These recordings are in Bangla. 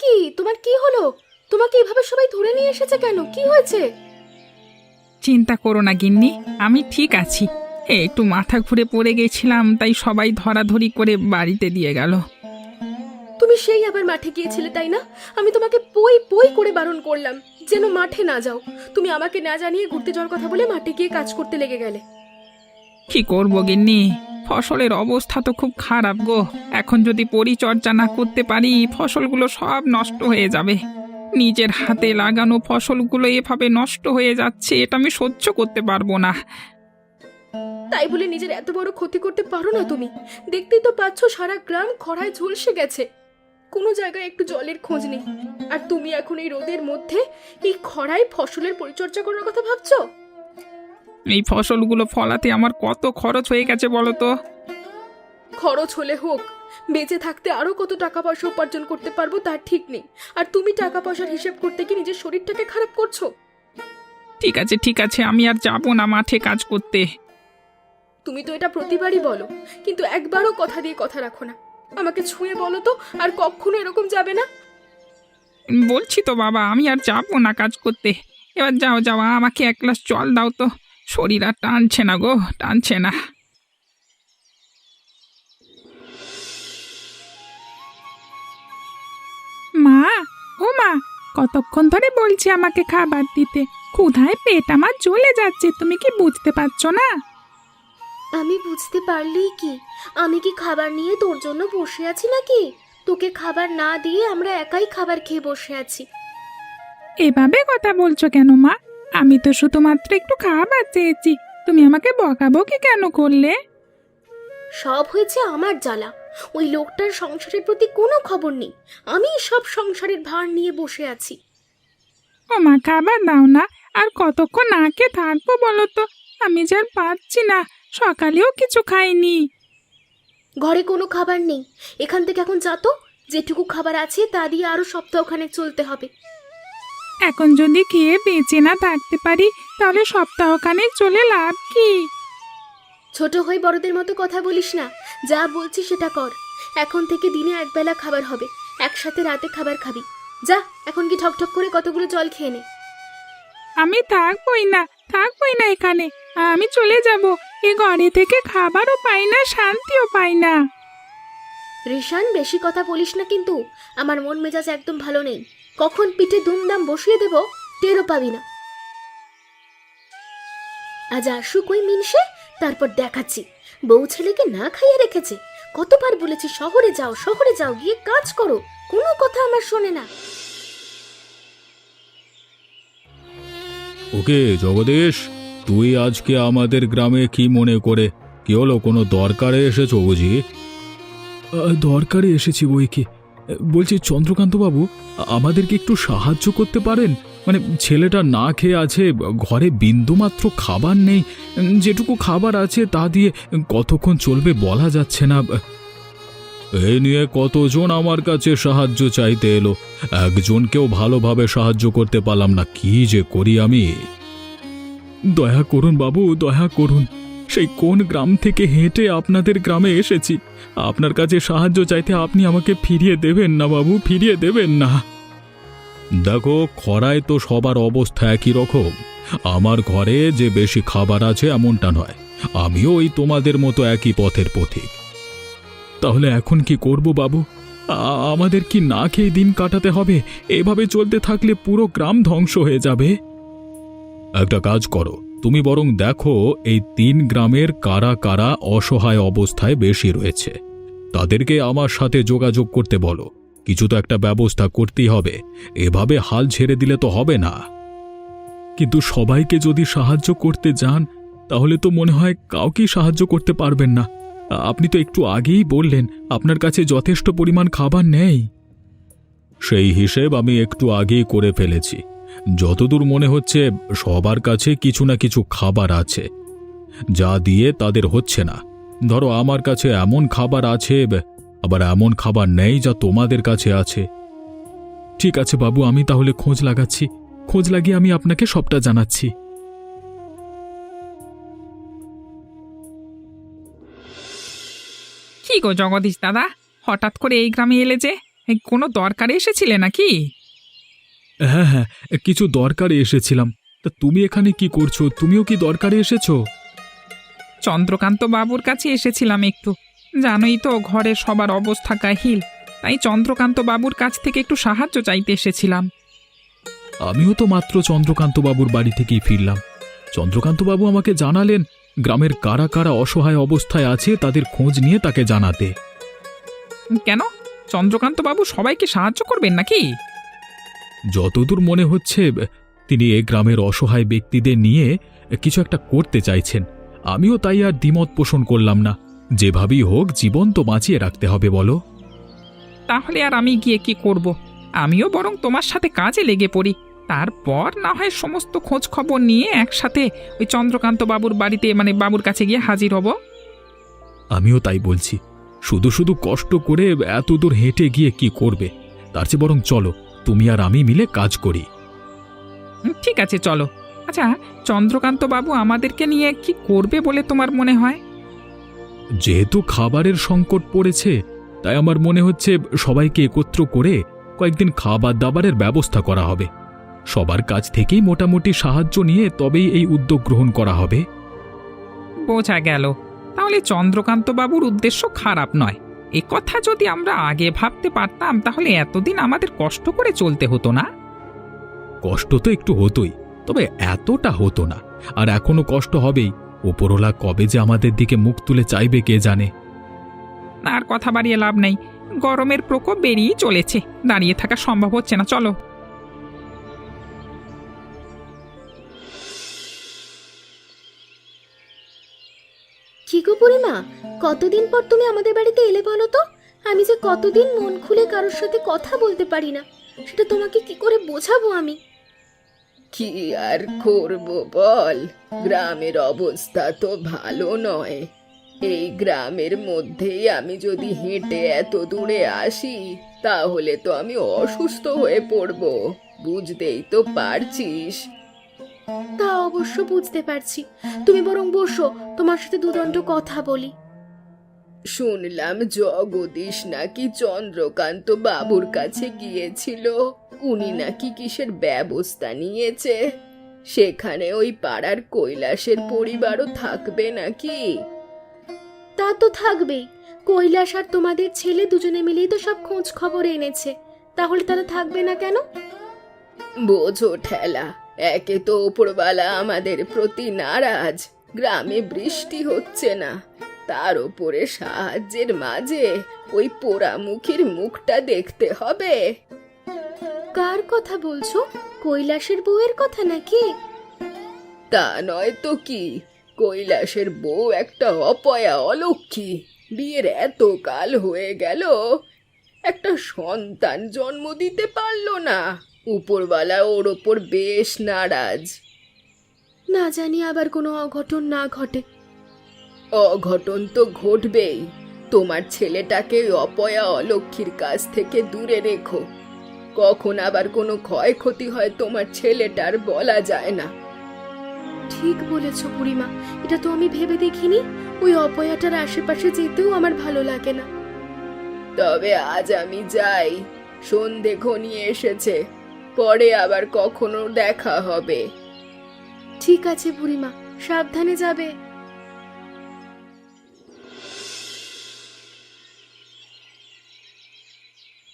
কি তোমার কি হলো? তোমাকে এভাবে সবাই ধরে নিয়ে এসেছে কেন? কি হয়েছে? চিন্তা করো না গিন্নি, আমি ঠিক আছি। একটু মাথা ঘুরে পড়ে গেছিলাম, তাই সবাই ধরাধরি করে বাড়িতে দিয়ে গেল। তুমি সেই আবার মাঠে গিয়েছিলে তাই না? আমি তোমাকে পই পই করে বারণ করলাম যেন মাঠে না যাও। তুমি আমাকে না জানিয়ে ঘুরতে যাওয়ার কথা বলে মাঠে গিয়ে কাজ করতে লেগে গেলে। কি করবো গিন্নি, ফসলের অবস্থা তো খুব খারাপ গো। এখন যদি পরিচর্যা না করতে পারি, ফসলগুলো সব নষ্ট হয়ে যাবে। নিজের হাতে লাগানো ফসলগুলো এভাবে নষ্ট হয়ে যাচ্ছে, এটা আমি সহ্য করতে পারবো না। তাই বলে নিজের এত বড় ক্ষতি করতে পারো না তুমি? দেখতেই তো পাচ্ছ সারা গ্রাম খরায় ঝলসে গেছে, কোনো জায়গায় একটু জলের খোঁজ নেই। আর তুমি এখন এই রোদের মধ্যে এই খরায় ফসলের পরিচর্যা করার কথা ভাবছো? এই ফসলগুলো ফলাতে আমার কত খরচ হয়ে গেছে বলো তো। খরচ হলে হোক, বেঁচে থাকতে আরো কত টাকা পয়সা উপার্জন করতে পারবো তার ঠিক নেই। আর তুমি টাকা পয়সার হিসেব করতে কি নিজের শরীরটাকে খারাপ করছো? ঠিক আছে, আমি আর যাবো না মাঠে কাজ করতে। তুমি তো এটা প্রতিবারই বলো, কিন্তু একবারও কথা দিয়ে কথা রাখো না। আমাকে ছুঁয়ে বলো তো, আর কখনো এরকম যাবে না। বলছি তো বাবা, আমি আর যাবো না কাজ করতে। এবার যাও যাও, আমাকে এক গ্লাস জল দাও তো, শরীর আর টানছে না গো, টানছে না। মা, ও মা, কতক্ষণ ধরে বলছি আমাকে খাবার দিতে। ক্ষুধায় পেট আমার জ্বলে যাচ্ছে, তুমি কি বুঝতে পারছো না? আমি বুঝতে পারলেই কি? আমি কি খাবার নিয়ে তোর জন্য বসে আছি নাকি? তোকে খাবার না দিয়ে আমরা একাই খাবার খেয়ে বসে আছি। এভাবে কথা বলছো কেন মা? আমি তো শুধুমাত্র একটু খাবার চেয়েছি, তুমি আমাকে বকাবকি কেন করলে? সব হয়েছে আমার জ্বালা। ওই লোকটার সংসারের প্রতি কোনো খবর নেই, আমি সব সংসারের ভার নিয়ে বসে আছি। ও মা, খাবার দাও না। আর কতক্ষণ না খেয়ে থাকবো বলো তো? আমি যে আর পারছি না, সকালেও কিছু খাইনি। ঘরে কোনো খাবার নেই, এখান থেকে এখন যা তো। যেটুকু খাবার আছে তা দিয়ে আরো সপ্তাহখানেক চলতে হবে। এখন যদি খেয়ে বেঁচে না থাকতে পারি, তাহলে সপ্তাহখানেক চলে লাভ কি? ছোট হয়ে বড়দের মতো কথা বলিস না, যা বলছি সেটা কর। এখন থেকে দিনে একবেলা খাবার হবে, একসাথে রাতে খাবার খাবি। যা, এখন কি ঠকঠক করে কতগুলো জল খেয়ে নে। আমি থাকবোই না এখানে। আমি চলে যাব। এ ঘরে থেকে খাবারও পাই না, শান্তিও পাই না। রিশান, বেশি কথা বলিস না কিন্তু। আমার মন মেজাজ একদম ভালো নেই। কখন পিঠে দুমদাম বসিয়ে দেব টেরও পাবি না। আজ আসুক ওই মিনসে, তারপর দেখাচ্ছি। বউ ছেলেকে না খাইয়ে রেখেছে। কতবার বলেছি শহরে যাও, শহরে যাও, গিয়ে কাজ করো, কোনো কথা আমার শোনে না। ওকে জগদীশ, তুই আজকে আমাদের গ্রামে কি মনে করে? কি হলো, কোনো দরকারে এসেছো বুঝি? দরকারে এসেছি বই কি। বলছি চন্দ্রকান্ত বাবু, আমাদেরকে একটু সাহায্য করতে পারেন? মানে ছেলেটা না খেয়ে আছে, ঘরে বিন্দুমাত্র খাবার নেই। যেটুকু খাবার আছে তা দিয়ে কতক্ষণ চলবে বলা যাচ্ছে না। এই নিয়ে কতজন আমার কাছে সাহায্য চাইতে এলো, একজনকেও ভালোভাবে সাহায্য করতে পারলাম না। কি যে করি আমি! দয়া করুন বাবু, দয়া করুন। সেই কোন গ্রাম থেকে হেঁটে আপনাদের গ্রামে এসেছি, আপনার কাছে সাহায্য চাইতে। আপনি আমাকে ফিরিয়ে দেবেন না বাবু, ফিরিয়ে দেবেন না। দেখো, খরায় তো সবার অবস্থা একই রকম। আমার ঘরে যে বেশি খাবার আছে এমনটা নয়, আমিও ওই তোমাদের মতো একই পথের পথিক। তাহলে এখন কি করব বাবু? আমাদের কি না খেয়ে দিন কাটাতে হবে? এভাবে চলতে থাকলে পুরো গ্রাম ধ্বংস হয়ে যাবে। একটা কাজ করো, তুমি বরং দেখো এই 3 গ্রামের কারা কারা অসহায় অবস্থায় বেশি রয়েছে, তাদেরকে আমার সাথে যোগাযোগ করতে বলো। কিছু তো একটা ব্যবস্থা করতেই হবে, এভাবে হাল ছেড়ে দিলে তো হবে না। কিন্তু সবাইকে যদি সাহায্য করতে যান, তাহলে তো মনে হয় কাউকেই সাহায্য করতে পারবেন না। আপনি তো একটু আগেই বললেন আপনার কাছে যথেষ্ট পরিমাণ খাবার নেই। সেই হিসেব আমি একটু আগেই করে ফেলেছি। যতদূর মনে হচ্ছে সবার কাছে কিছু না কিছু খাবার আছে, যা দিয়ে তাদের হচ্ছে না। ধরো আমার কাছে এমন খাবার আছে, আবার এমন খাবার নেই যা তোমাদের কাছে আছে। ঠিক আছে বাবু, আমি তাহলে খোঁজ লাগাচ্ছি। খোঁজ লাগিয়ে আমি আপনাকে সবটা জানাচ্ছি। কি গো জগদীশ দাদা, হঠাৎ করে এই গ্রামে এলে যে? এই কোনো দরকারে এসেছিলে নাকি? হ্যাঁ হ্যাঁ, কিছু দরকারে এসেছিলাম। তা তুমি এখানে কি করছো? তুমিও কি দরকারে এসেছো? চন্দ্রকান্ত বাবুর কাছে এসেছিলাম একটু। জানোই তো ঘরের সবার অবস্থা কাহিল, তাই চন্দ্রকান্ত বাবুর কাছ থেকে একটু সাহায্য চাইতে এসেছিলাম। আমিও তো মাত্র চন্দ্রকান্ত বাবুর বাড়ি থেকেই ফিরলাম। চন্দ্রকান্ত বাবু আমাকে জানালেন গ্রামের কারা কারা অসহায় অবস্থায় আছে তাদের খোঁজ নিয়ে তাকে জানাতে। কেন, চন্দ্রকান্ত বাবু সবাইকে সাহায্য করবেন নাকি? যতদূর মনে হচ্ছে তিনি এ গ্রামের অসহায় ব্যক্তিদের নিয়ে কিছু একটা করতে চাইছেন। আমিও তাই আর দ্বিমত পোষণ করলাম না। যেভাবেই হোক জীবন তো বাঁচিয়ে রাখতে হবে বলো। তাহলে আর আমি গিয়ে কি করব? আমিও বরং তোমার সাথে কাজে লেগে পড়ি। তারপর না হয় সমস্ত খোঁজ খবর নিয়ে একসাথে ওই চন্দ্রকান্ত বাবুর বাড়িতে বাবুর কাছে গিয়ে হাজির হব। আমিও তাই বলছি। শুধু শুধু কষ্ট করে এত দূর হেঁটে গিয়ে কি করবে? তার চেয়ে বরং চলো তুমি আর আমি মিলে কাজ করি। ঠিক আছে, চলো। আচ্ছা, চন্দ্রকান্ত বাবু আমাদেরকে নিয়ে কি করবে বলে তোমার মনে হয়? যেহেতু খাবারের সংকট পড়েছে, তাই আমার মনে হচ্ছে সবাইকে একত্র করে কয়েকদিন খাবার দাবারের ব্যবস্থা করা হবে। সবার কাছ থেকেই মোটামুটি সাহায্য নিয়ে তবেই এই উদ্যোগ গ্রহণ করা হবে। বোঝা গেল। তাহলে চন্দ্রকান্ত বাবুর উদ্দেশ্য খারাপ নয়। এ কথা যদি আমরা আগে ভাবতে পারতাম তাহলে এতদিন আমাদের কষ্ট করে চলতে হতো না। কষ্ট তো একটু হতোই, তবে এতটা হতো না। আর এখনো কষ্ট হবেই। ওপরওয়ালা কবে যে আমাদের দিকে মুখ তুলে চাইবে কে জানে। আর কথা বাড়িয়ে লাভ নেই। গরমের প্রকোপ বেরিয়ে চলেছে, দাঁড়িয়ে থাকা সম্ভব হচ্ছে না। চলো। কি গো বুড়িমা, কতদিন পর তুমি আমাদের বাড়িতে এলে বলো তো? আমি যে কতদিন মন খুলে কারোর সাথে কথা বলতে পারি না, সেটা তোমাকে কি করে বোঝাবো আমি? কি আর করব বল, গ্রামের অবস্থা তো ভালো নয়। এই গ্রামের মধ্যেই আমি যদি হেঁটে এত দূরে আসি তাহলে তো আমি অসুস্থ হয়ে পড়ব, বুঝতেই তো পারছিস। তা অবশ্য বুঝতে পারছি। তুমি বরং বসো, তোমার সাথে দুদণ্ড কথা বলি। শুনলাম জগদীশ নাকি চন্দ্রকান্ত বাবুর কাছে গিয়েছিল। উনি নাকি কিসের ব্যবস্থা নিয়েছে। সেখানে ওই পাড়ার কৈলাসের পরিবারও থাকবে নাকি? তা তো থাকবেই। কৈলাস আর তোমাদের ছেলে দুজনে মিলেই তো সব খোঁজ খবর এনেছে, তাহলে তারা থাকবে না কেন? বোঝো ঠেলা, একে তো ওপরওয়ালা আমাদের প্রতি নারাজ, গ্রামে বৃষ্টি হচ্ছে না, তার উপরে সাহায্যের মাঝে ওই পোড়ামুখীর মুখটা দেখতে হবে। কার কথা বলছো? কৈলাসের বউয়ের কথা নাকি? তা নয় তো কি, কৈলাসের বউ একটা অপয়া অলক্ষী। বিয়ের এত কাল হয়ে গেল, একটা সন্তান জন্ম দিতে পারলো না। উপরওয়ালা ওর ওপর বেশ নারাজ। না জানি আবার কোনো অঘটন না ঘটে। অঘটন তো ঘটবেই। তোমার ছেলেটাকে ওই অপয়া অলক্ষীর কাছ থেকে দূরে রেখো। কখন আবার কোনো ক্ষয়ক্ষতি হয় তোমার ছেলেটার বলা যায় না। ঠিক বলেছ বুড়িমা, এটা তো আমি ভেবে দেখিনি। ওই অপয়াটার আশেপাশে যেতেও আমার ভালো লাগে না। তবে আজ আমি যাই, সন্ধে ঘনিয়ে এসেছে, পরে আবার কখনো দেখা হবে। ঠিক আছে বুড়িমা, সাবধানে যাবে।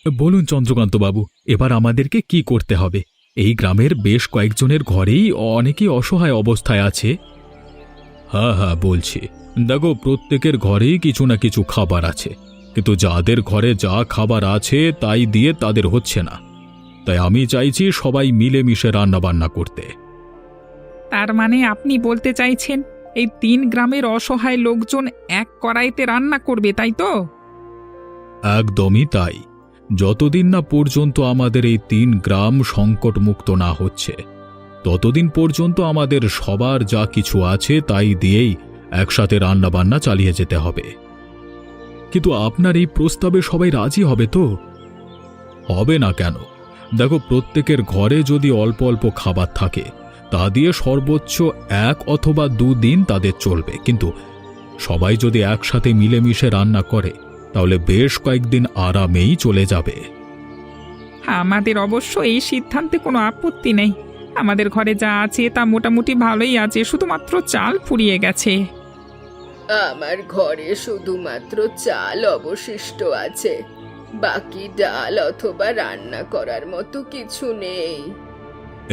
বলুন চন্দ্রকান্ত বাবু, এবার আমাদেরকে কি করতে হবে? এই গ্রামের বেশ কয়েকজনের ঘরেই অনেকেই অসহায় অবস্থায় আছে। হ্যাঁ হ্যাঁ বলছি, দেখো প্রত্যেকের ঘরেই কিছু না কিছু খাবার আছে, কিন্তু যাদের ঘরে যা খাবার আছে তাই দিয়ে তাদের হচ্ছে না। তাই আমি চাইছি সবাই মিলেমিশে রান্নাবান্না করতে। তার মানে আপনি বলতে চাইছেন এই 3 গ্রামের অসহায় লোকজন এক কড়াইতে রান্না করবে, তাই তো? একদমই তাই। যতদিন না পর্যন্ত আমাদের এই 3 গ্রাম সংকটমুক্ত না হচ্ছে, ততদিন পর্যন্ত আমাদের সবার যা কিছু আছে তাই দিয়েই একসাথে রান্নাবান্না চালিয়ে যেতে হবে। কিন্তু আপনার এই প্রস্তাবে সবাই রাজি হবে তো? হবে না কেন? দেখো, প্রত্যেকের ঘরে যদি অল্প অল্প খাবার থাকে তা দিয়ে সর্বোচ্চ 1 অথবা 2 দিন তাদের চলবে। কিন্তু সবাই যদি একসাথে মিলেমিশে রান্না করে তাহলে বেশ কয়েকদিন আরামেই চলে যাবে। আমাদের অবশ্য এই সিদ্ধান্তে কোনো আপত্তি নেই। আমাদের ঘরে যা আছে তা মোটামুটি ভালোই আছে, শুধুমাত্র চাল ফুরিয়ে গেছে। আমার ঘরে শুধুমাত্র চাল অবশিষ্ট আছে, বাকি ডাল অথবা রান্না করার মতো কিছু নেই।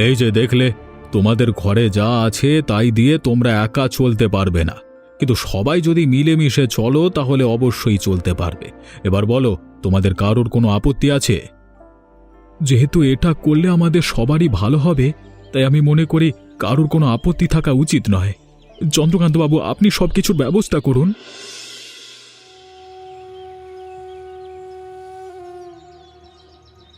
এই যে দেখলে, তোমাদের ঘরে যা আছে তাই দিয়ে তোমরা একা চলতে পারবে না, কিন্তু সবাই যদি মিলেমিশে চলো তাহলে অবশ্যই চলতে পারবে। এবার বলো, তোমাদের কারোর কোনো আপত্তি আছে? যেহেতু এটা করলে আমাদের সবারই ভালো হবে, তাই আমি মনে করি কারোর কোনো আপত্তি থাকা উচিত নয়। চন্দ্রকান্তবাবু, আপনি সবকিছুর ব্যবস্থা করুন।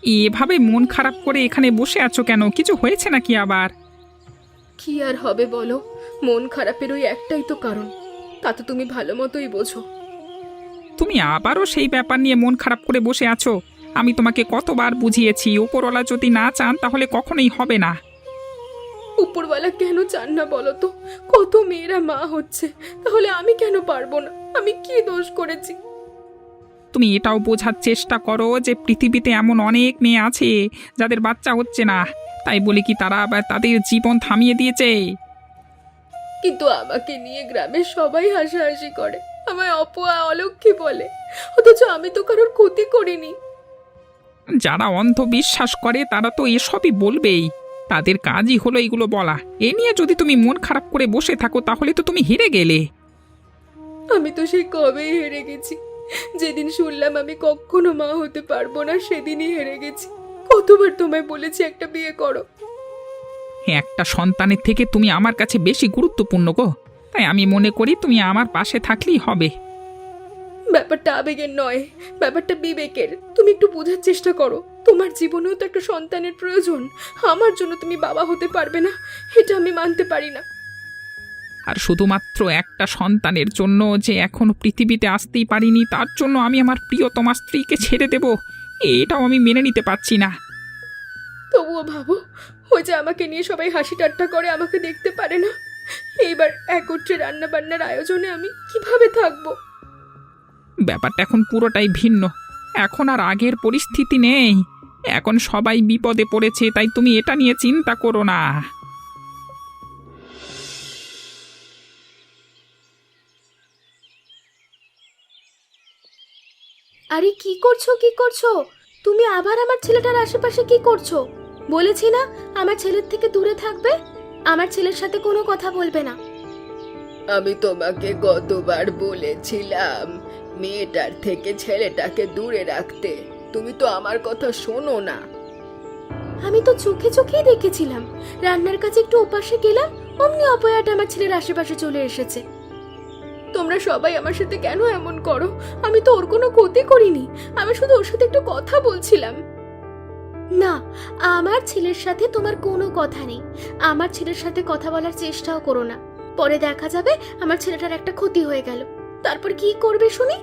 এভাবে মন খারাপ করে এখানে বসে আছো কেন? কিছু হয়েছে নাকি আবার? কি আর হবে বলো, মন খারাপের ওই একটাই তো কারণ, তা তো তুমি ভালো মতোই বোঝো। তুমি আবারও সেই ব্যাপার নিয়ে মন খারাপ করে বসে আছো? আমি তোমাকে কতবার বুঝিয়েছি, ওপরওয়ালা যদি না চান তাহলে কখনোই হবে না। উপরওয়ালা কেন চান না বলো তো? কত মেয়েরা মা হচ্ছে, তাহলে আমি কেন পারবো না? আমি কি দোষ করেছি? তুমি এটাও বোঝার চেষ্টা করো যে পৃথিবীতে এমন অনেক মেয়ে আছে যাদের বাচ্চা হচ্ছে না, তাই বলে কি তারা আবার তাদের জীবন থামিয়ে দিয়েছে? কিন্তু আমাকে নিয়ে গ্রামের সবাই হাসাহাসি করে, আমায় অপয়া অলক্ষী বলে, অথচ আমি তো কারোর ক্ষতি করিনি। যারা অন্ধবিশ্বাস করে তারা তো এসবই বলবেই, তাদের কাজই হলো এগুলো বলা। এ নিয়ে যদি তুমি মন খারাপ করে বসে থাকো তাহলে তো তুমি হেরে গেলে। আমি তো সেই কবেই হেরে গেছি। যেদিন শুনলাম আমি কখনো মা হতে পারবো না, সেদিনই হেরে গেছি। কতবার তোমায় বলেছি একটা বিয়ে করো। একটা সন্তানের থেকে তুমি আমার কাছে বেশি গুরুত্বপূর্ণ গো, তাই আমি মনে করি তুমি আমার পাশে থাকলেই হবে। ব্যাপারটা আবেগের নয়, ব্যাপারটা বিবেকের। তুমি একটু বোঝার চেষ্টা করো, তোমার জীবনেও তো একটা সন্তানের প্রয়োজন। আমার জন্য তুমি বাবা হতে পারবে না, এটা আমি মানতে পারি না। আর শুধুমাত্র একটা সন্তানের জন্য যে এখনো পৃথিবীতে আসতেই পারিনি, তার জন্য আমি আমার প্রিয়তমা স্ত্রীকে ছেড়ে দেব, এটাও আমি মেনে নিতে পারছি না। তবুও ভাবো, ওই যে আমাকে নিয়ে সবাই হাসি ঠাট্টা করে, আমাকে দেখতে পারে না। এইবার একত্রে রান্না বান্নার আয়োজনে আমি কিভাবে থাকবো? ব্যাপারটা এখন পুরোটাই ভিন্ন। এখন আর আগের পরিস্থিতি নেই, এখন সবাই বিপদে পড়েছে, তাই তুমি এটা নিয়ে চিন্তা করো না। আরে কি করছো, কি করছো তুমি? আবার আমার ছেলেটার আশেপাশে কি করছো? বলেছি না আমার ছেলের থেকে দূরে থাকবে, আমার ছেলের সাথে কোনো কথা বলবে না। আমি তোমাকে গতবার বলেছিলাম মেয়েটার থেকে ছেলেটাকে দূরে রাখতে, তুমি তো আমার কথা শোনো না। আমি তো চোখে চোখেই দেখেছিলাম, রান্নার কাছে একটু ওপাশে গেলাম, অমনি অপয়াটা আমার ছেলের আশেপাশে চলে এসেছে। তোমরা সবাই আমার সাথে কেন এমন করো? আমি তো ওর কোনো ক্ষতি করিনি, আমি শুধু ওর সাথে একটু কথা বলছিলাম। না, আমার ছেলের সাথে তোমার কোনো কথা নেই। আমার ছেলের সাথে কথা বলার চেষ্টাও করো না, পরে দেখা যাবে আমার ছেলেটার একটা ক্ষতি হয়ে গেল। তারপর কি করবে শুনি?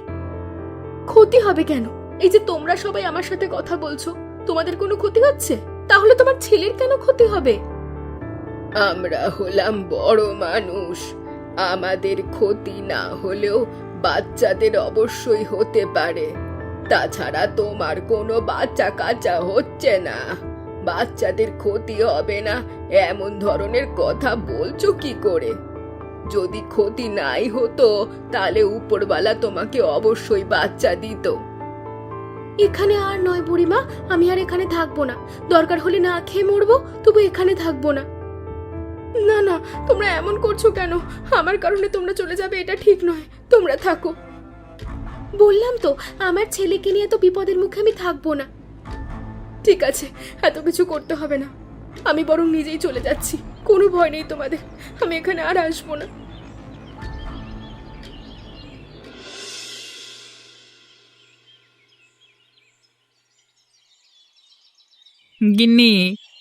ক্ষতি হবে কেন? এই যে তোমরা সবাই আমার সাথে কথা বলছো, তোমাদের কোনো ক্ষতি হচ্ছে? তাহলে তোমার ছেলের কেন ক্ষতি হবে? আমরা হলাম বড় মানুষ, আমাদের ক্ষতি না হলেও বাচ্চাদের অবশ্যই হতে পারে। তাছাড়া তোমার কোনো বাচ্চা কাচ্চা হচ্ছে না, বাচ্চাদের ক্ষতি হবে না এমন ধরনের কথা বলছো কি করে? যদি ক্ষতি নাই হতো তাহলে উপরওয়ালা তোমাকে অবশ্যই বাচ্চা দিত। এখানে আর নয় বুড়িমা, আমি আর এখানে থাকবো না। দরকার হলে না খেয়ে মরবো, তবু এখানে থাকবো না। না না, তোমরা এমন করছো কেন? আমার কারণে তোমরা চলে যাবে এটা ঠিক নয়, তোমরা থাকো। বললাম তো আমার ছেলেকে নিয়ে তো বিপদের মুখে আমি থাকবো না। ঠিক আছে, এত কিছু করতে হবে না, আমি বরং নিজেই চলে যাচ্ছি। কোনো ভয় নেই তোমাদের, আমি এখানে আর আসবো না। গিন্নি,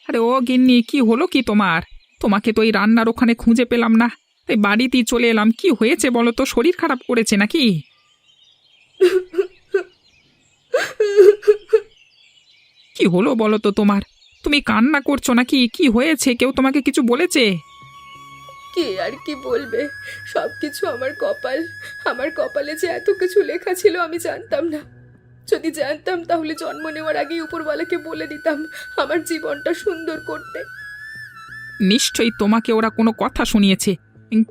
আরে ও গিন্নি, কি হলো কি তোমার? তোমাকে তো এই রান্নার ওখানে খুঁজে পেলাম না, তাই বাড়িতেই চলে এলাম। কি হয়েছে বলো তো? শরীর খারাপ করেছে নাকি? কি হলো বলো তো তোমার? তুমি কান্না করছো নাকি? কি হয়েছে? কেউ তোমাকে কিছু বলেছে? কে আর কি বলবে, সবকিছু আমার কপাল। আমার কপালে যে এত কিছু লেখা ছিল আমি জানতাম না। যদি জানতাম তাহলে জন্ম নেওয়ার আগেই উপরওয়ালাকে বলে দিতাম আমার জীবনটা সুন্দর করতে। নিশ্চয়ই তোমাকে ওরা কোনো কথা শুনিয়েছে।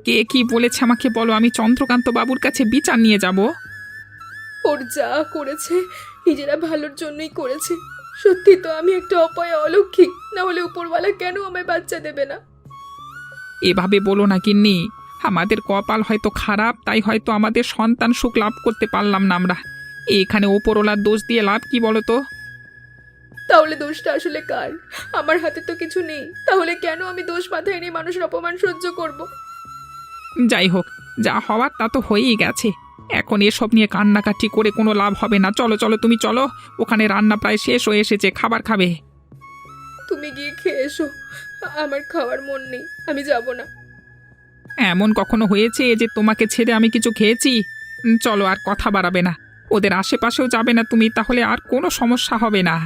কে কি বলেছে আমাকে বলো, আমি চন্দ্রকান্ত বাবুর কাছে বিচার নিয়ে যাব। ওর যা করেছে নিজেরা ভালোর জন্যই করেছে। সত্যি তো আমি একটা অপয়া অলক্ষী, না হলে উপরওয়ালা কেন আমায় বাচ্চা দেবে না? এভাবে বলো না গিন্নি, আমাদের কপাল হয়তো খারাপ, তাই হয়তো আমাদের সন্তান সুখ লাভ করতে পারলাম না আমরা। এখানে ওপরওয়ালার দোষ দিয়ে লাভ কি বলো তো? তাহলে দোষটা আসলে কার? আমার হাতে তো কিছু নেই, তাহলে কেন আমি দোষ মাথায় নিয়ে মানুষের অপমান সহ্য করব? যাই হোক, যা হওয়ার তা তো হয়েই গেছে। এখন এসব নিয়ে কান্নাকাটি করে কোনো লাভ হবে না। চলো চলো, তুমি চলো, ওখানে রান্না প্রায় শেষ হয়ে এসেছে, খাবার খাবে। তুমি গিয়ে খেয়ে এসো, আমার খাওয়ার মন নেই, আমি যাব না। এমন কখনো হয়েছে যে তোমাকে ছেড়ে আমি কিছু খেয়েছি? চলো, আর কথা বাড়াবে না, ওদের আশেপাশেও যাবে না তুমি, তাহলে আর কোনো সমস্যা হবে না।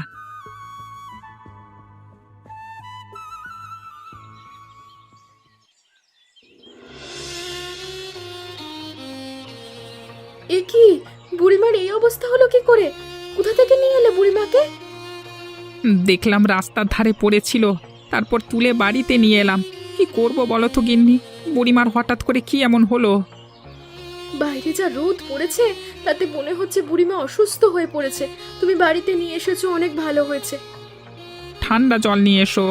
এ কি, বুড়িমার এই অবস্থা হলো কি করে? কোথা থেকে নিয়ে এলে বুড়িমাকে? দেখলাম রাস্তার ধারে পড়েছিল, তারপর তুলে বাড়িতে নিয়ে এলাম। কি করব বলো তো গিন্নি, বুড়িমার হঠাৎ করে কি এমন হলো? বাইরে যা রোদ পড়েছে তাতে মনে হচ্ছে বুড়িমা অসুস্থ হয়ে পড়েছে। তুমি বাড়িতে নিয়ে এসেছো, অনেক ভালো হয়েছে। ঠান্ডা জল নিয়ে এসো।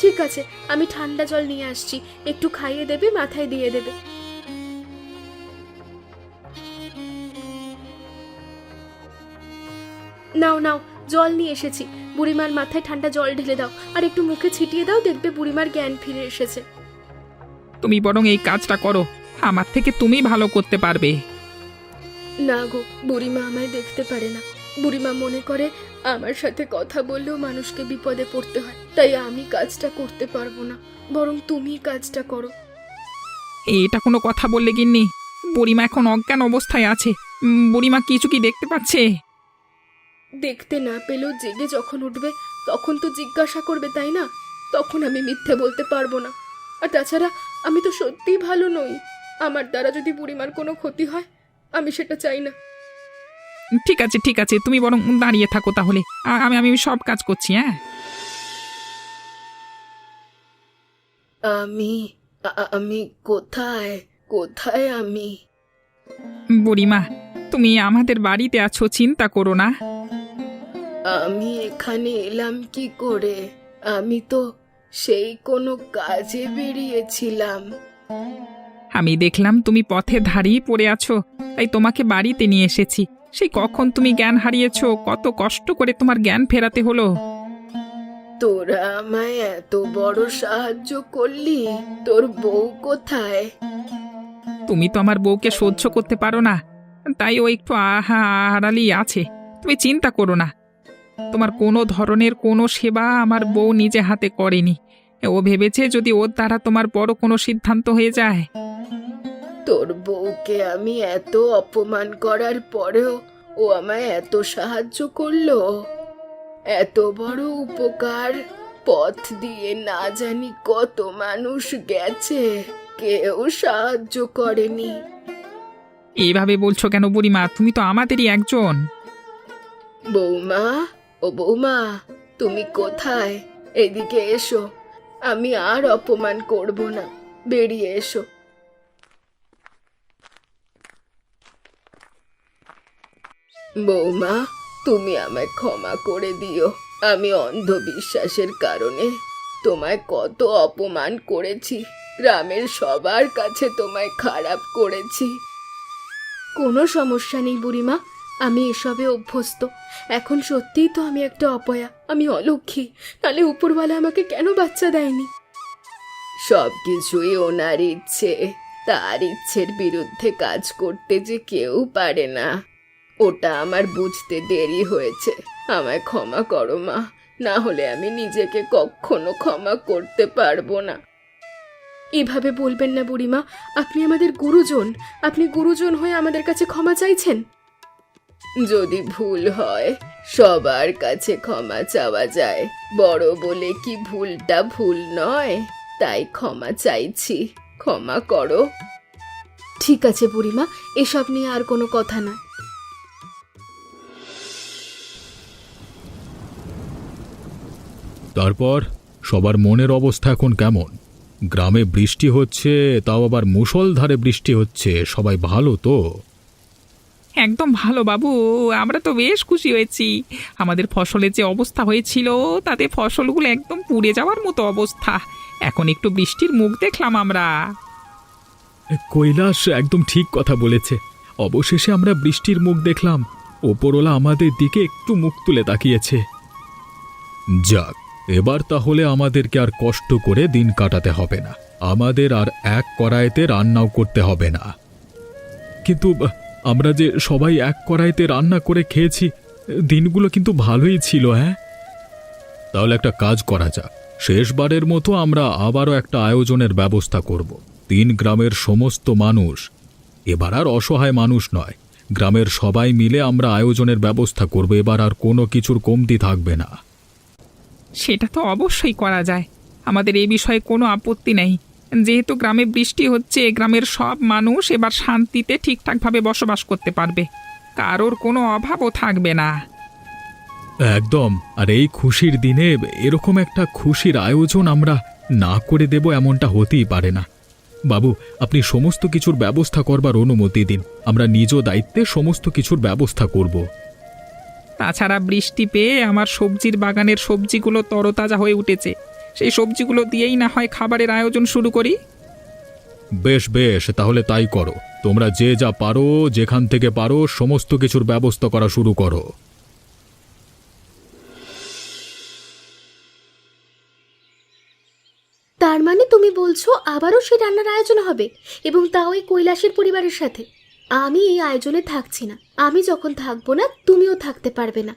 ঠিক আছে, আমি ঠান্ডা জল নিয়ে আসছি, একটু খাইয়ে দেবে, মাথায় দিয়ে দেবে। নাও নাও, জল নিয়ে এসেছি। বুড়িমার মাথায় ঠান্ডা জল ঢেলে দাও, আর একটু মুখে ছিটিয়ে দাও, দেখবে বুড়িমার জ্ঞান ফিরে এসেছে। তুমি বরং এই কাজটা করো, আমার থেকে তুমি ভালো করতে পারবে। না গো, বুড়িমা আমায় দেখতে পারে না। বুড়িমা মনে করে আমার সাথে কথা বললেও মানুষকে বিপদে পড়তে হয়, তাই আমি কাজটা করতে পারবো না, বরং তুমি কাজটা করো। এটা কোনো কথা বললে গিন্নি? বুড়িমা এখন অজ্ঞান অবস্থায় আছে, বুড়িমা কিছু কি দেখতে পাচ্ছে? দেখতে না পেলেও জেগে যখন উঠবে তখন তো জিজ্ঞাসা করবে, তাই না? তখন আমি মিথ্যে বলতে পারবো না। আর তাছাড়া আমি তো সত্যিই ভালো নই। আমার দ্বারা যদি বুড়িমার কোনো ক্ষতি হয়, আমি সেটা চাই না। ঠিক আছে ঠিক আছে, তুমি বরং দাঁড়িয়ে থাকো তাহলে, আমি আমি সব কাজ করছি। হ্যাঁ, আমি আমি কোথায় কোথায় আমি? বুড়িমা, তুমি আমাদের বাড়িতে আছো, চিন্তা করো না। আমি এখানে এলাম কি করে? আমি তো সেই কোনো কাজে বেরিয়েছিলাম। আমি দেখলাম তুমি পথে ধারেই পড়ে আছো, তাই তোমাকে বাড়িতে নিয়ে এসেছি। সেই কখন তুমি জ্ঞান হারিয়েছো, কত কষ্ট করে তোমার জ্ঞান ফেরাতে হলো। তোরা আমায় এত বড় সাহায্য করলি, তোর বউ কোথায়? তুমি তো আমার বউকে সহ্য করতে পারো না, তাই ও একটু আড়ালেই আছে। তুমি চিন্তা করো না, তোমার কোনো ধরনের কোনো সেবা আমার বউ নিজে হাতে করেনি। ও ভেবেছে যদি ওর দ্বারা তোমার বড় কোনো সিদ্ধান্ত হয়ে যায়। তোর বউকে আমি এত অপমান করার পরেও ও আমায় এত সাহায্য করলো। এত বড় উপকার পথ দিয়ে না জানি কত মানুষ গেছে, কেউ সাহায্য করেনি। এইভাবে বলছো কেন বুড়িমা, তুমি তো আমাদেরই একজন। বৌমা, ও বৌমা, তুমি কোথায়? এদিকে এসো, আমি আর অপমান করব না, বেরিয়ে এসো। বৌমা, তুমি আমায় ক্ষমা করে দিও। আমি অন্ধবিশ্বাসের কারণে তোমায় কত অপমান করেছি, গ্রামের সবার কাছে তোমায় খারাপ করেছি। কোনো সমস্যা নেই বুড়িমা, আমি এসবে অভ্যস্ত। এখন সত্যিই তো আমি একটা অপয়া, আমি অলক্ষী, তাহলে উপরওয়ালা আমাকে কেন বাচ্চা দেয়নি? সব কিছুই ওনার ইচ্ছে, তার ইচ্ছের বিরুদ্ধে কাজ করতে যে কেউ পারে না। ওটা আমার বুঝতে দেরি হয়েছে, আমায় ক্ষমা করো মা, না হলে আমি নিজেকে কখনো ক্ষমা করতে পারবো না। এভাবে বলবেন না বুড়িমা, আপনি আমাদের গুরুজন, আপনি গুরুজন হয়ে আমাদের কাছে ক্ষমা চাইছেন। যদি ভুল হয় সবার কাছে ক্ষমা চাওয়া যায়, বড় বলে কি ভুলটা ভুল নয়? তাই ক্ষমা চাইছি, ক্ষমা করো। ঠিক আছে বুড়িমা, এসব নিয়ে আর কোনো কথা না। তারপর সবার মনের অবস্থা এখন কেমন? গ্রামে বৃষ্টি হচ্ছে, তাও আবার মুষলধারে বৃষ্টি হচ্ছে, সবাই ভালো তো? একদম ভালো বাবু, আমরা তো বেশ খুশি হয়েছি। আমাদের ফসলের যে অবস্থা হয়েছিল তাতে ফসলগুলো একদম পুড়ে যাওয়ার মতো অবস্থা। এখন একটু বৃষ্টির মুখ দেখলাম আমরা। কৈলাস একদম ঠিক কথা বলেছে। অবশেষে আমরা বৃষ্টির মুখ দেখলাম। ওপরওয়ালা আমাদের দিকে একটু মুখ তুলে তাকিয়েছে। যাক, এবার তাহলে আমাদেরকে আর কষ্ট করে দিন কাটাতে হবে না। আমাদের আর এক কড়াইতে রান্নাও করতে হবে না। কিন্তু আমরা যে সবাই এক কড়াইতে রান্না করে খেয়েছি, দিনগুলো কিন্তু ভালোই ছিল। হ্যাঁ, তাহলে একটা কাজ করা যাক। শেষবারের মতো আমরা আবারও একটা আয়োজনের ব্যবস্থা করব। 3 গ্রামের সমস্ত মানুষ, এবার আর অসহায় মানুষ নয়, গ্রামের সবাই মিলে আমরা আয়োজনের ব্যবস্থা করব। এবার আর কোনো কিছুর কমতি থাকবে না। সেটা তো অবশ্যই করা যায়, আমাদের এই বিষয়ে কোনো আপত্তি নেই। যেহেতু গ্রামে বৃষ্টি হচ্ছে, গ্রামের সব মানুষ এবার শান্তিতে ঠিকঠাকভাবে বসবাস করতে পারবে, কারোর কোনো অভাবও থাকবে না। একদম। আর এই খুশির দিনে এরকম একটা খুশির আয়োজন আমরা না করে দেব এমনটা হতেই পারে না। বাবু, আপনি সমস্ত কিছুর ব্যবস্থা করবার অনুমতি দিন। আমরা নিজ দায়িত্বে সমস্ত কিছুর ব্যবস্থা করব। তাছাড়া বৃষ্টি পেয়ে আমার সবজির বাগানের সবজিগুলো তরতাজা হয়ে উঠেছে, সেই সবজিগুলো দিয়েই না হয় খাবারের আয়োজন শুরু করি। বেশ বেশ, তাহলে তাই করো। তোমরা যে যা পারো, যেখান থেকে পারো, সমস্ত কিছুর ব্যবস্থা করা শুরু করো। তার মানে তুমি বলছো আবারও সেই রান্নার আয়োজন হবে, এবং তাও এই কৈলাসের পরিবারের সাথে? আমি এই আয়োজনে থাকছি না। আমি যখন থাকবো না, তুমিও থাকতে পারবে না।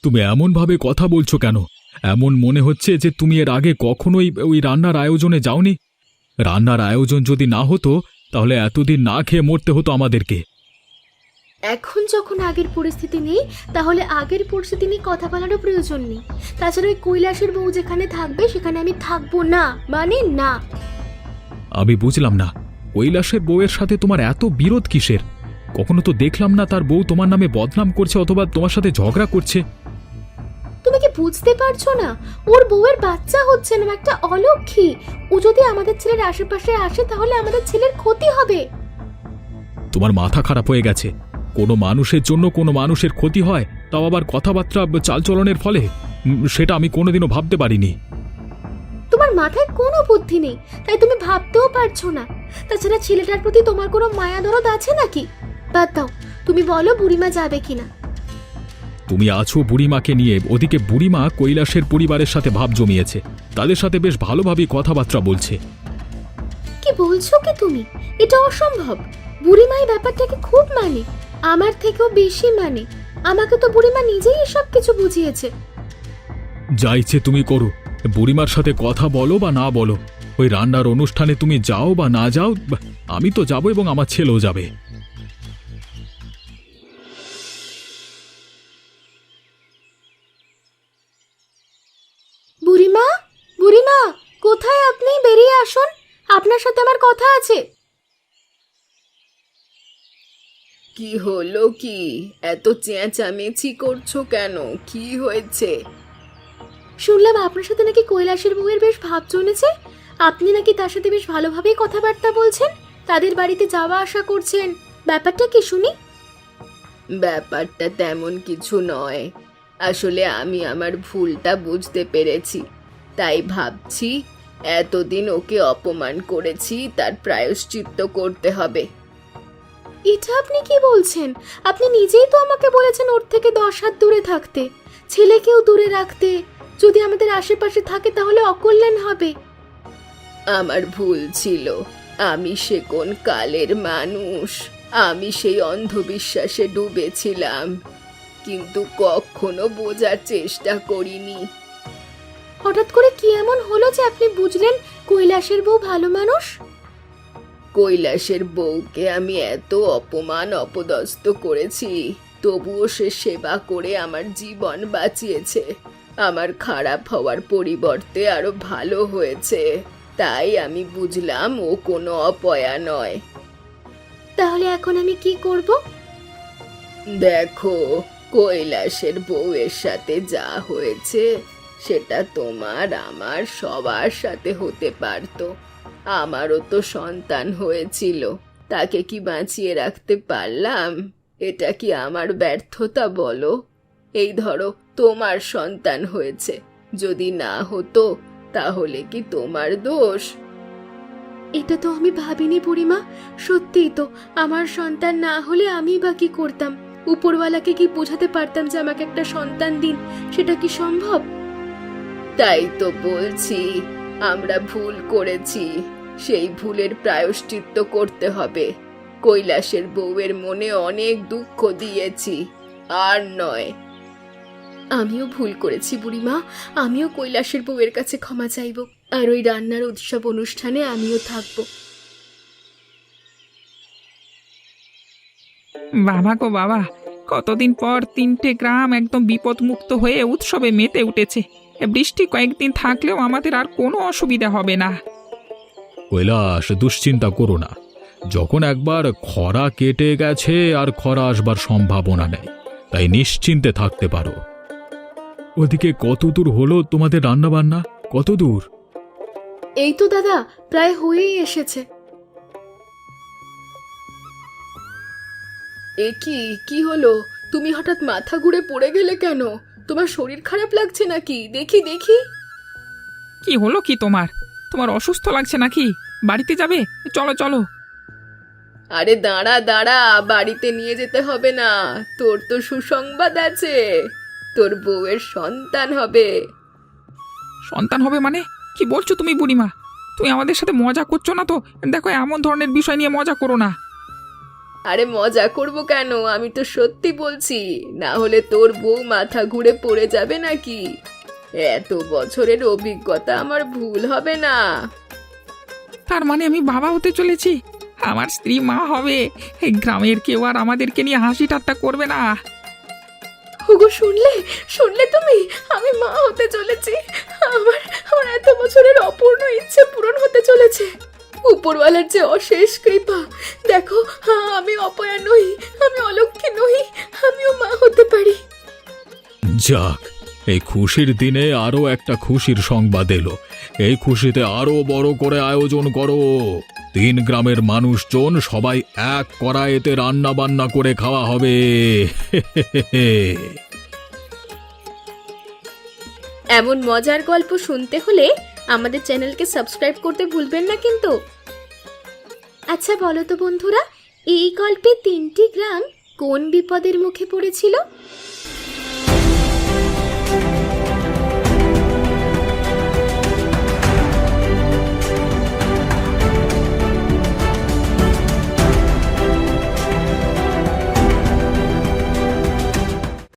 তুমি এমনভাবে কথা বলছো কেন? এমন মনে হচ্ছে যে তুমি এর আগে কখনোই ওই রান্নার আয়োজনে যাওনি। রান্নার আয়োজন যদি না হতো, তাহলে এতদিন না খেয়ে মরতে হতো আমাদেরকে। এখন যখন আগের পরিস্থিতি নেই, তাহলে আগের পরিস্থিতি নিয়ে কথা বলারও প্রয়োজন নেই। তাছাড়া ওই কৈলাসের বউ যেখানে থাকবে সেখানে আমি থাকবো না, মানে না। আমি বুঝলাম না, কৈলাসের বউয়ের সাথে তোমার এত বিরোধ কিসের? কখনো তো দেখলাম না তার বউ তোমার নামে বদনাম করছে অথবা তোমার সাথে ঝগড়া করছে। তুমি কি বুঝতে পারছো না? ওর বউয়ের বাচ্চা হচ্ছে না, একটা অলক্ষী। ও যদি আমাদের ছেলের আশেপাশে আসে তাহলে আমাদের ছেলের ক্ষতি হবে। তোমার মাথা খারাপ হয়ে গেছে। কোনো মানুষের জন্য কোনো মানুষের ক্ষতি হয়, তাও আবার কথাবার্তা চালচলনের ফলে? সেটা আমি কোনোদিনও ভাবতে পারিনি। তোমার মাথায় কোনো বুদ্ধি নেই, তাই তুমি ভাবতেও পারছো না। তাছাড়া ছেলেটার প্রতি তোমার কোনো মায়া দরদ আছে নাকি? বাদ দাও, তুমি বলো বুড়িমা যাবে কিনা। তুমি আছো বুড়িমাকে নিয়ে, ওদিকে বুড়িমা কৈলাসের পরিবারের সাথে ভাব জমিয়েছে, তাদের সাথে বেশ ভালোভাবেই কথাবার্তা বলছে। কি বলছো কি তুমি? এটা অসম্ভব। বুড়িমা এই ব্যাপারটাকে খুব মানে, আমার থেকেও বেশি মানে। আমাকে তো বুড়িমা নিজেই এসব কিছু বুঝিয়েছে। যা ইচ্ছে তুমি করো, বুড়িমার সাথে কথা বলো বা না বলো, ওই রান্নার অনুষ্ঠানে তুমি যাও বা না যাও, আমি তো যাবো এবং আমার ছেলেও যাবে। বুড়িমা, বুড়িমা, কোথায় আপনি? বেরিয়ে আসুন, আপনার সাথে আমার কথা আছে। কি হলো? কি এত চেঁচামেচি করছো কেন? কি হয়েছে? শুনলাম আপনার সাথে নাকি কৈলাসের বউয়ের বেশ ভাব জমেছে। আপনি নাকি তার সাথে বেশ ভালোভাবেই কথাবার্তা বলছেন, তাদের বাড়িতে যাওয়া আসা করছেন। ব্যাপারটা কি শুনি? ব্যাপারটা তেমন কিছু নয়। আসলে আমি আমার ভুলটা বুঝতে পেরেছি, তাই ভাবছি এতদিন ওকে অপমান করেছি, তার প্রায়শ্চিত্ত করতে হবে। এটা আপনি কি বলছেন? আপনি নিজেই তো আমাকে বলেছেন ওর থেকে 10 হাত দূরে থাকতে, ছেলেকেও দূরে রাখতে। যদি আমাদের আশেপাশে থাকে তাহলে অকল্যাণ হবে। আমার ভুল ছিল। আমি সে কোন কালের মানুষ! আমি সেই অন্ধবিশ্বাসে ডুবেছিলাম, কিন্তু কখনো বোঝার চেষ্টা করিনি। হঠাৎ করে কি এমন হলো যে আপনি বুঝলেন কৈলাসের বউ ভালো মানুষ? কৈলাসের বউকে আমি এত অপমান অপদস্থ করেছি, তবুও সে সেবা করে আমার জীবন বাঁচিয়েছে। আমার খারাপ হওয়ার পরিবর্তে আরো ভালো হয়েছে। তাই আমি বুঝলাম ও কোনো অপয়া নয়। তাহলে এখন আমি কি করব? দেখো, কৈলাসের বউয়ের সাথে যা হয়েছে সেটা তোমার আমার সবার সাথে হতে পারতো। আমারও তো সন্তান হয়েছিল, তাকে কি বাঁচিয়ে রাখতে পারলাম? এটা কি আমার ব্যর্থতা বলো? এই ধরো, তোমার সন্তান হয়েছে, যদি না হতো তাহলে কি তোমার দোষ? এটা তো আমি ভাবিনি বুড়িমা। সত্যিই তো, আমার সন্তান না হলে আমি বা কি করতাম? উপরওয়ালাকে কি বোঝাতে পারতাম যে আমাকে একটা সন্তান দিন? সেটা কি সম্ভব? তাই তো বলছি, আমরা ভুল করেছি, সেই ভুলের প্রায়শ্চিত্ত করতে হবে। কৈলাসের বউয়ের মনে অনেক দুঃখ দিয়েছি, আর নয়। আমিও ভুল করেছি বুড়িমা, আমিও কৈলাসের বউয়ের কাছে ক্ষমা চাইব, আর ওই রান্নার উৎসব অনুষ্ঠানে আমিও থাকবো। বাবা গো বাবা, কতদিন পর 3টে গ্রাম একদম বিপদমুক্ত হয়ে উৎসবে মেতে উঠেছে। বৃষ্টি কয়েকদিন থাকলেও আমাদের আর কোনো অসুবিধা হবে না। কৈলাস, দুশ্চিন্তা করো না। যখন একবার খরা কেটে গেছে আর খরা আসবার সম্ভাবনা নেই, তাই নিশ্চিন্তে থাকতে পারো। ওদিকে কত দূর হলো তোমাদের রান্না বান্না? কত দূর? এই তো দাদা, প্রায় হয়েই এসেছে। এ কি, কি হলো? তুমি হঠাৎ মাথা ঘুরে পড়ে গেলে কেন? তোমার শরীর খারাপ লাগছে নাকি? দেখি দেখি। কি হলো কি তোমার? তোমার অসুস্থ লাগছে নাকি? বাড়িতে যাবে? চলো চলো। আরে দাঁড়া দাঁড়া, বাড়িতে নিয়ে যেতে হবে না, তোর তো সুসংবাদ আছে, তোর বউয়ের সন্তান হবে। সন্তান হবে মানে? কি বলছো তুমি বুড়িমা? তুমি আমাদের সাথে মজা করছো না তো? দেখো, এমন ধরনের বিষয় নিয়ে মজা করো না। আরে মজা করব কেন, আমি তো সত্যি বলছি, না হলে তোর বউ মাথা ঘুরে পড়ে যাবে নাকি? এত বছরের অভিজ্ঞতা আমার ভুল হবে না। তার মানে আমি বাবা হতে চলেছি, আমার স্ত্রী মা হবে। এই গ্রামের কেউ আর আমাদেরকে নিয়ে হাসি ঠাট্টা করবে না। ওগো, শুনলে শুনলে তুমি? আমি মা হতে চলেছি। আমার আমার এত বছরের অপূর্ণ ইচ্ছে পূরণ হতে চলেছে। উপরওয়ালার যে অশেষ কৃপা, দেখো, আমি অপয়া নই, আমি অলক্ষী নই, আমিও মা হতে পারি। যাক, এই খুশির দিনে আরো একটা খুশির সংবাদ এলো। এই খুশিতে আরো বড় করে আয়োজন করো। 3 গ্রামের মানুষজন সবাই এক কড়াইতে রান্না বান্না করে খাওয়া হবে। এমন মজার গল্প শুনতে হলে আমাদের চ্যানেলকে সাবস্ক্রাইব করতে ভুলবেন না কিন্তু। আচ্ছা বলো তো বন্ধুরা, এই গল্পে 3টি গ্রাম কোন বিপদের মুখে পড়েছিল?